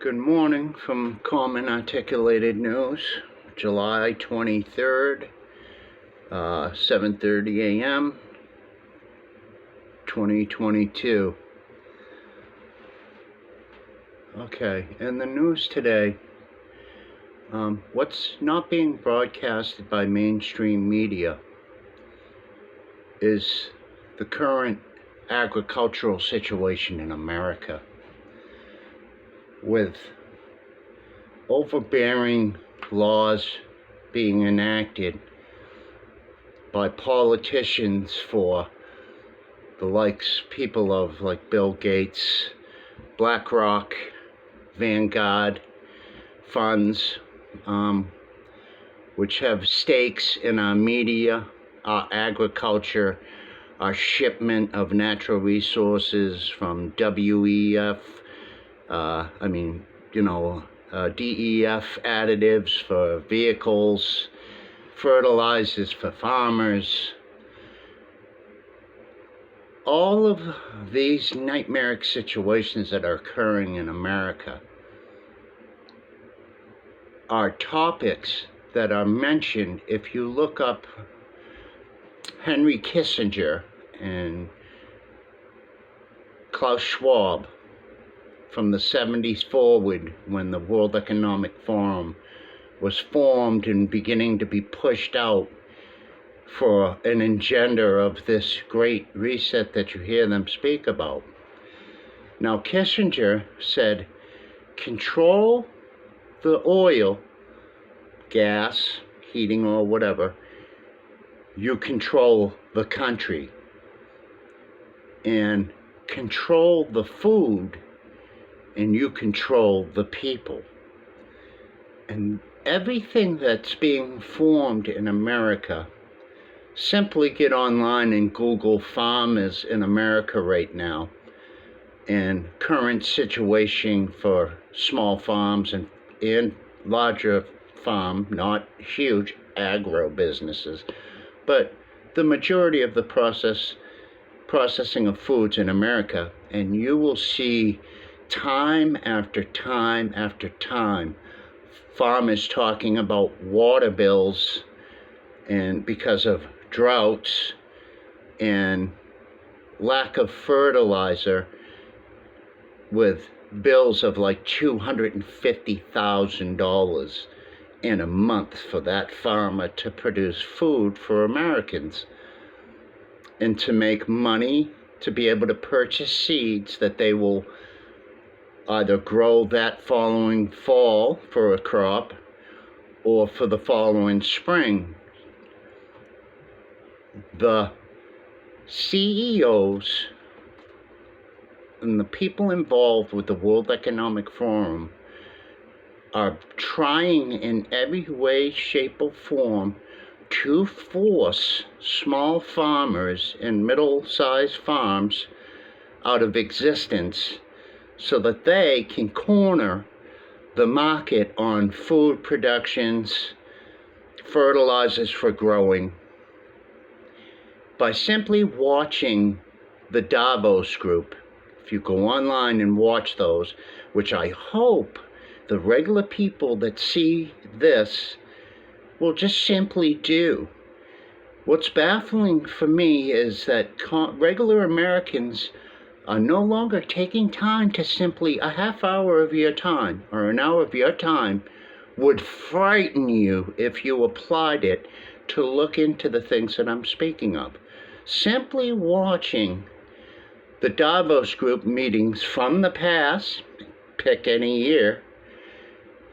Good morning from Common Articulated News, July 23rd, 7:30 a.m., 2022. Okay, in the news today, what's not being broadcasted by mainstream media is the current agricultural situation in America, with overbearing laws being enacted by politicians for the people of like Bill Gates, BlackRock, Vanguard funds, which have stakes in our media, our agriculture, our shipment of natural resources from W.E.F, DEF additives for vehicles, fertilizers for farmers. All of these nightmaric situations that are occurring in America are topics that are mentioned if you look up Henry Kissinger and Klaus Schwab from the 70s forward, when the World Economic Forum was formed and beginning to be pushed out for an agenda of this great reset that you hear them speak about. Now, Kissinger said, control the oil, gas, heating, or whatever, you control the country. And control the food, and you control the people. And everything that's being formed in America, simply get online and Google farmers in America right now and current situation for small farms and larger farm, not huge agro businesses, but the majority of the processing of foods in America, and you will see time after time after time farmers talking about water bills, and because of droughts and lack of fertilizer, with bills of like $250,000 in a month for that farmer to produce food for Americans and to make money to be able to purchase seeds that they will either grow that following fall for a crop or for the following spring. The CEOs and the people involved with the World Economic Forum are trying in every way, shape, or form to force small farmers and middle-sized farms out of existence so that they can corner the market on food productions, fertilizers for growing, by simply watching the Davos Group. If you go online and watch those, which I hope the regular people that see this will just simply do. What's baffling for me is that regular Americans are no longer taking time to simply, a half hour of your time or an hour of your time would frighten you if you applied it to look into the things that I'm speaking of. Simply watching the Davos Group meetings from the past, pick any year,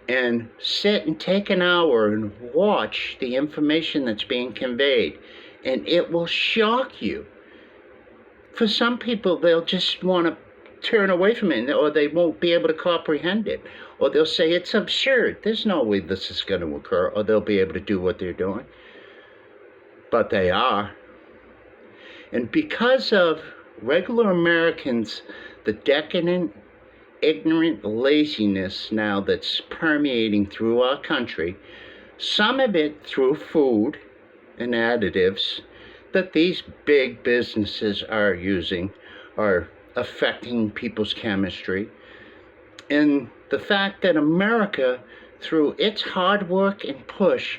and sit and take an hour and watch the information that's being conveyed, and it will shock you. For some people, they'll just want to turn away from it, or they won't be able to comprehend it, or they'll say it's absurd. There's no way this is going to occur, or they'll be able to do what they're doing. But they are. And because of regular Americans, the decadent, ignorant laziness now that's permeating through our country, some of it through food and additives that these big businesses are using, are affecting people's chemistry. And the fact that America, through its hard work and push,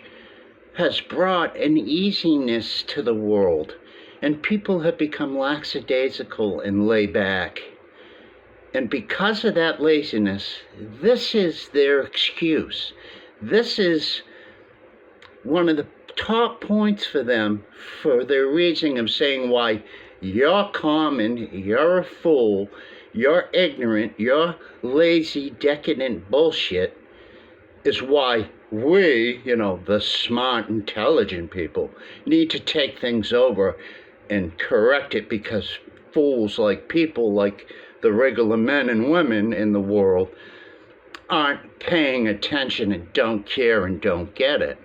has brought an easiness to the world, and people have become lackadaisical and laid back. And because of that laziness, this is their excuse. This is one of the top points for them for their reasoning of saying why you're common, you're a fool, you're ignorant, you're lazy, decadent bullshit, is why we, the smart, intelligent people, need to take things over and correct it, because fools like people like the regular men and women in the world aren't paying attention and don't care and don't get it.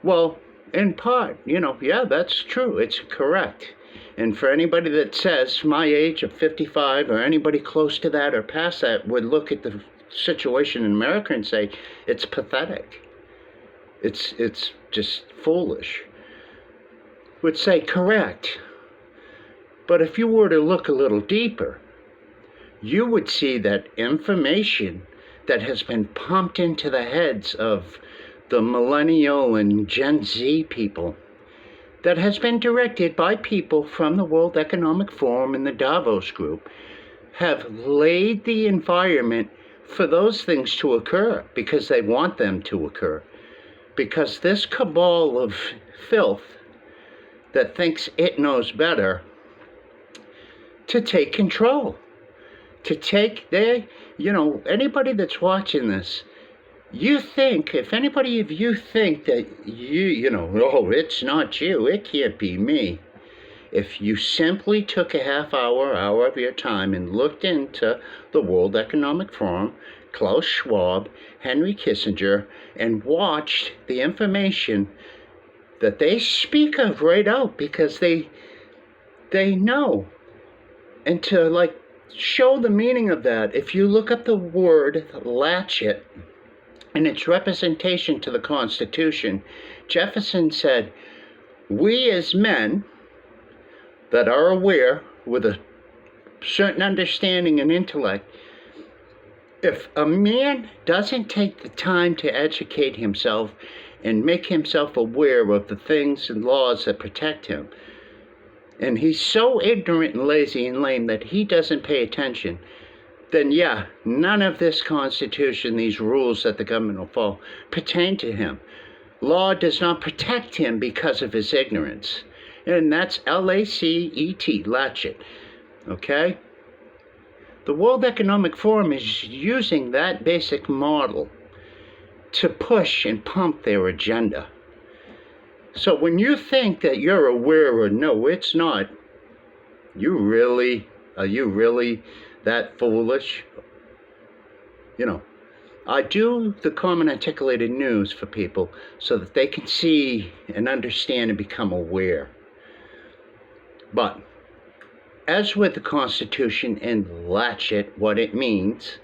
Well, in part, yeah, that's true. It's correct. And for anybody that says my age of 55 or anybody close to that or past that would look at the situation in America and say it's pathetic, it's just foolish, would say correct. But if you were to look a little deeper, you would see that information that has been pumped into the heads of the millennial and Gen Z people, that has been directed by people from the World Economic Forum and the Davos Group, have laid the environment for those things to occur because they want them to occur. Because this cabal of filth that thinks it knows better, to take control, to take their, anybody that's watching this, if anybody of you think that oh, it's not you, it can't be me. If you simply took a half hour of your time and looked into the World Economic Forum, Klaus Schwab, Henry Kissinger, and watched the information that they speak of right out, because they know. And to show the meaning of that, if you look up the word latchet and its representation to the Constitution, Jefferson said, we as men that are aware with a certain understanding and intellect, if a man doesn't take the time to educate himself and make himself aware of the things and laws that protect him, and he's so ignorant and lazy and lame that he doesn't pay attention, then yeah, none of this Constitution, these rules that the government will follow, pertain to him. Law does not protect him because of his ignorance. And that's L-A-C-E-T, latchet. Okay? The World Economic Forum is using that basic model to push and pump their agenda. So when you think that you're aware or no, it's not, are you really that foolish? I do the common articulated news for people so that they can see and understand and become aware. But as with the Constitution and latchet, what it means,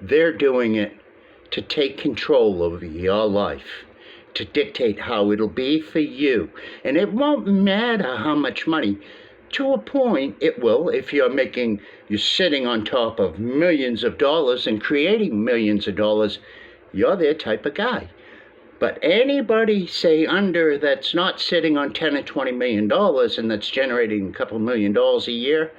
they're doing it to take control over your life, to dictate how it'll be for you. And it won't matter how much money. To a point, it will, if you're sitting on top of millions of dollars and creating millions of dollars, you're their type of guy. But anybody, say, under that's not sitting on $10 or $20 million and that's generating a couple $1 million a year,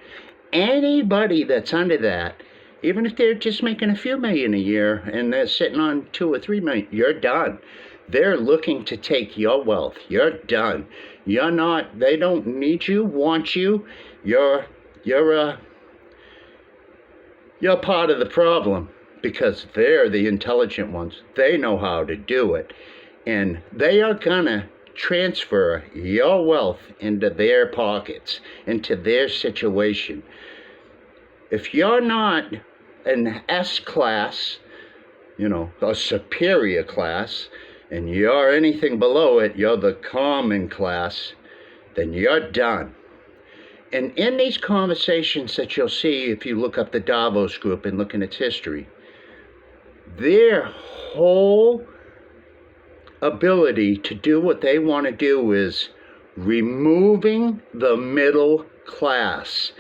anybody that's under that, even if they're just making a few million a year and they're sitting on 2 or 3 million, you're done. They're looking to take your wealth. You're done. You're not, they don't need you, want you. You're part of the problem, because they're the intelligent ones. They know how to do it. And they are gonna transfer your wealth into their pockets, into their situation. If you're not an S class, a superior class, and you're anything below it, you're the common class, then you're done. And in these conversations that you'll see if you look up the Davos Group and look in its history, their whole ability to do what they want to do is removing the middle class,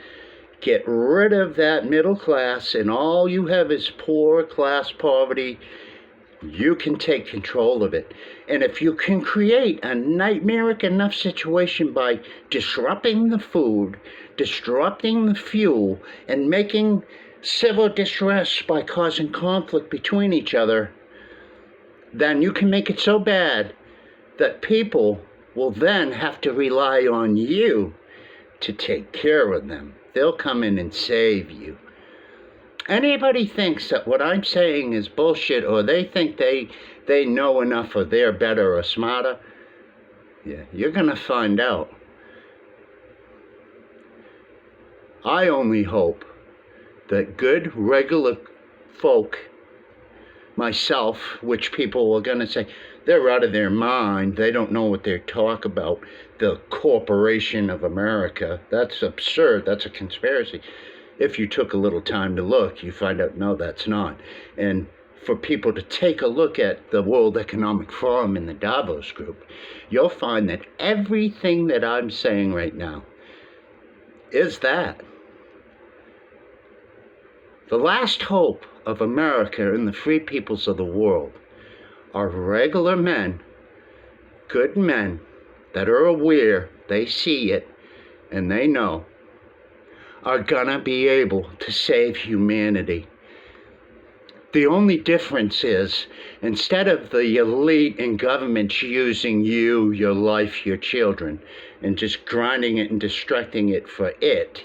get rid of that middle class, and all you have is poor class poverty, you can take control of it. And if you can create a nightmaric enough situation by disrupting the food, disrupting the fuel, and making civil distress by causing conflict between each other, then you can make it so bad that people will then have to rely on you to take care of them. They'll come in and save you. Anybody thinks that what I'm saying is bullshit, or they think they know enough, or they're better or smarter, yeah, you're gonna find out. I only hope that good, regular folk, myself, which people are gonna say, they're out of their mind, they don't know what they're talking about, the corporation of America, that's absurd, that's a conspiracy. If you took a little time to look, you find out, no, that's not. And for people to take a look at the World Economic Forum and the Davos Group, you'll find that everything that I'm saying right now is that. The last hope of America and the free peoples of the world are regular men, good men, that are aware, they see it, and they know, are gonna be able to save humanity. The only difference is, instead of the elite in government using you, your life, your children, and just grinding it and distracting it for it,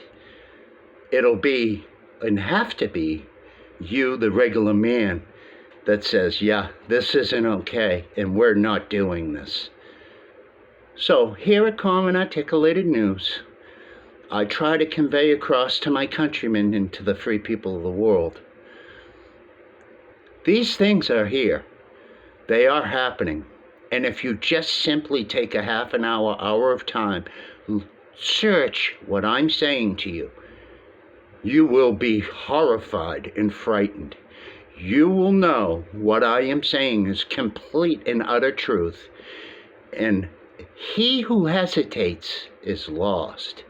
it'll be, and have to be, you, the regular man, that says, yeah, this isn't okay, and we're not doing this. So, here at Common Articulated News, I try to convey across to my countrymen and to the free people of the world. These things are here. They are happening. And if you just simply take a half an hour of time, search what I'm saying to you, you will be horrified and frightened. You will know what I am saying is complete and utter truth. And he who hesitates is lost.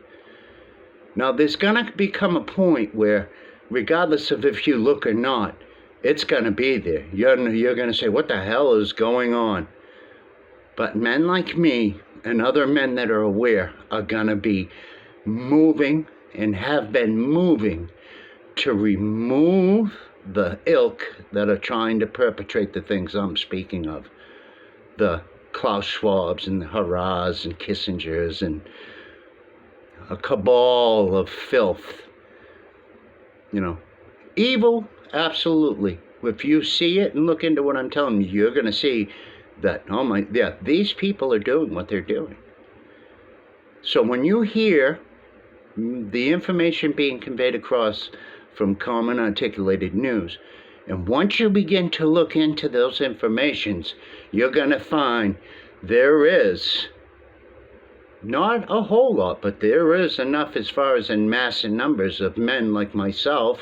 Now, there's going to become a point where, regardless of if you look or not, it's going to be there. You're going to say, what the hell is going on? But men like me and other men that are aware are going to be moving and have been moving to remove the ilk that are trying to perpetrate the things I'm speaking of. The Klaus Schwabs and the Harrahs and Kissingers and a cabal of filth. You know, evil, absolutely. If you see it and look into what I'm telling you, you're going to see that, oh my, yeah, these people are doing what they're doing. So when you hear the information being conveyed across from Common Articulated News, and once you begin to look into those informations, you're going to find there is not a whole lot, but there is enough as far as in mass and numbers of men like myself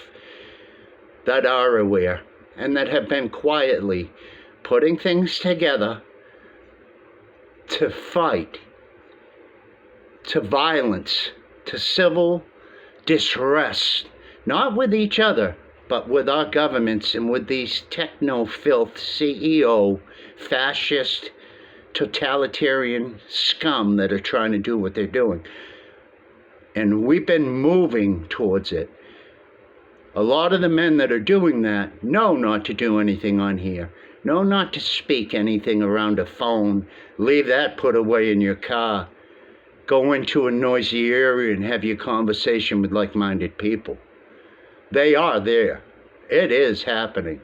that are aware and that have been quietly putting things together to fight, to violence, to civil distress, not with each other, but with our governments and with these techno-filth CEO, fascist, totalitarian scum that are trying to do what they're doing. And we've been moving towards it. A lot of the men that are doing that know not to do anything on here, know not to speak anything around a phone, leave that put away in your car, go into a noisy area and have your conversation with like-minded people. They are there. It is happening.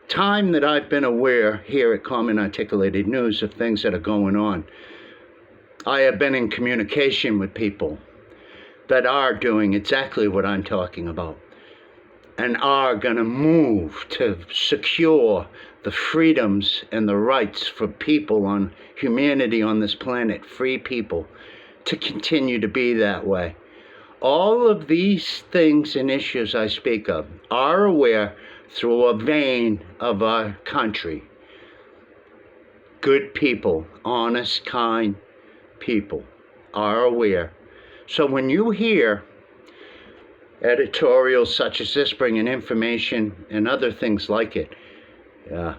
Time that I've been aware here at Common Articulated News of things that are going on, I have been in communication with people that are doing exactly what I'm talking about and are going to move to secure the freedoms and the rights for people on humanity on this planet, free people, to continue to be that way. All of these things and issues I speak of are aware through a vein of our country. Good people, honest, kind people are aware. So when you hear editorials such as this bringing information and other things like it. Yeah.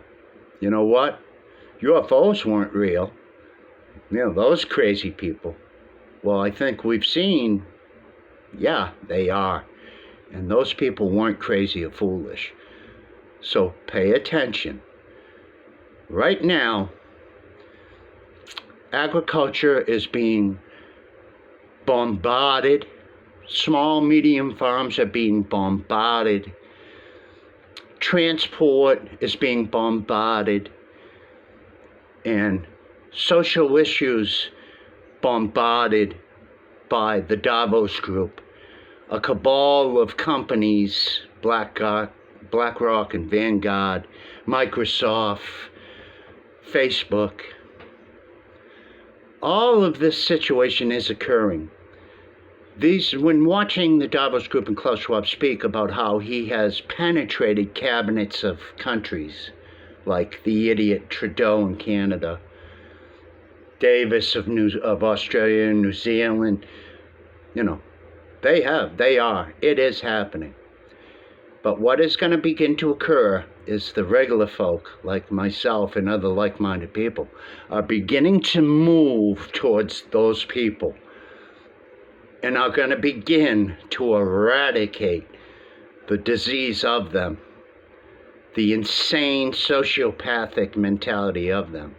You know what? UFOs weren't real. You know, those crazy people. Well, I think we've seen, yeah, they are. And those people weren't crazy or foolish. So pay attention. Right now, agriculture is being bombarded. Small, medium farms are being bombarded. Transport is being bombarded. And social issues bombarded by the Davos Group, a cabal of companies, BlackRock and Vanguard, Microsoft, Facebook. All of this situation is occurring. When watching the Davos Group and Klaus Schwab speak about how he has penetrated cabinets of countries, like the idiot Trudeau in Canada, Davis of Australia and New Zealand, you know, it is happening. But what is going to begin to occur is the regular folk, like myself and other like-minded people, are beginning to move towards those people and are going to begin to eradicate the disease of them, the insane sociopathic mentality of them,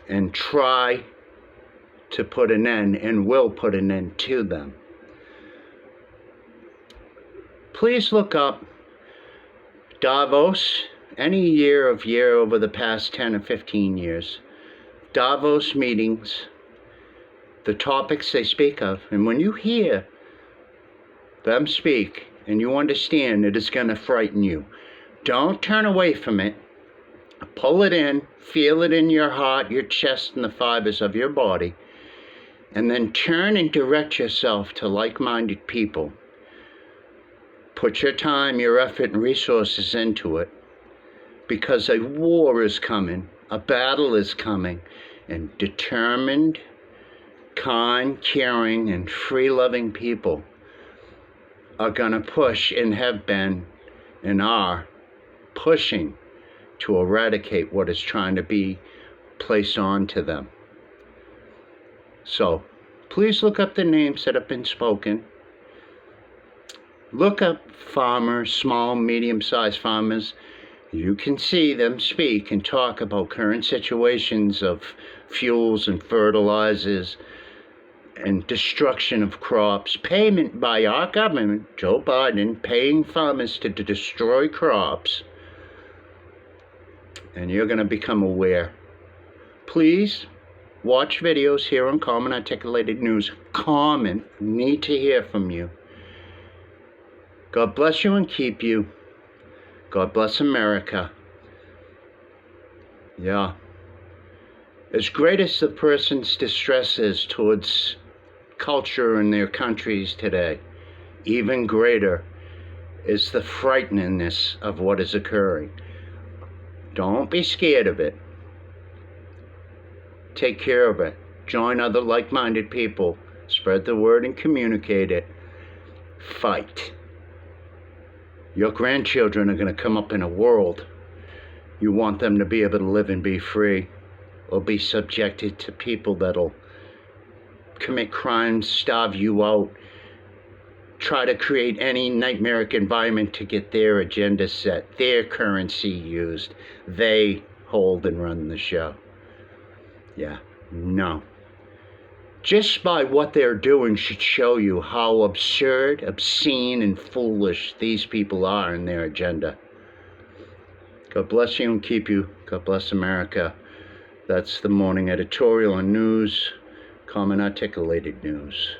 and try to put an end, and will put an end to them. Please look up Davos, any year over the past 10 or 15 years, Davos meetings, the topics they speak of, and when you hear them speak and you understand, it is going to frighten you. Don't turn away from it. Pull it in, feel it in your heart, your chest, and the fibers of your body, and then turn and direct yourself to like-minded people. Put your time, your effort, and resources into it, because a war is coming, a battle is coming, and determined, kind, caring, and free-loving people are going to push, and have been and are pushing to eradicate what is trying to be placed onto them. So please look up the names that have been spoken. Look up farmers, small, medium-sized farmers. You can see them speak and talk about current situations of fuels and fertilizers and destruction of crops. Payment by our government, Joe Biden, paying farmers to destroy crops. And you're going to become aware. Please watch videos here on Common Articulated News. Common, need to hear from you. God bless you and keep you. God bless America. Yeah. As great as the person's distress is towards culture in their countries today, even greater is the frighteningness of what is occurring. Don't be scared of it. Take care of it. Join other like-minded people. Spread the word and communicate it. Fight. Your grandchildren are going to come up in a world you want them to be able to live and be free, or be subjected to people that'll commit crimes, starve you out, try to create any nightmaric environment to get their agenda set, their currency used. They hold and run the show. Yeah, no. Just by what they're doing should show you how absurd, obscene, and foolish these people are in their agenda. God bless you and keep you. God bless America. That's the morning editorial and news, Common Articulated News.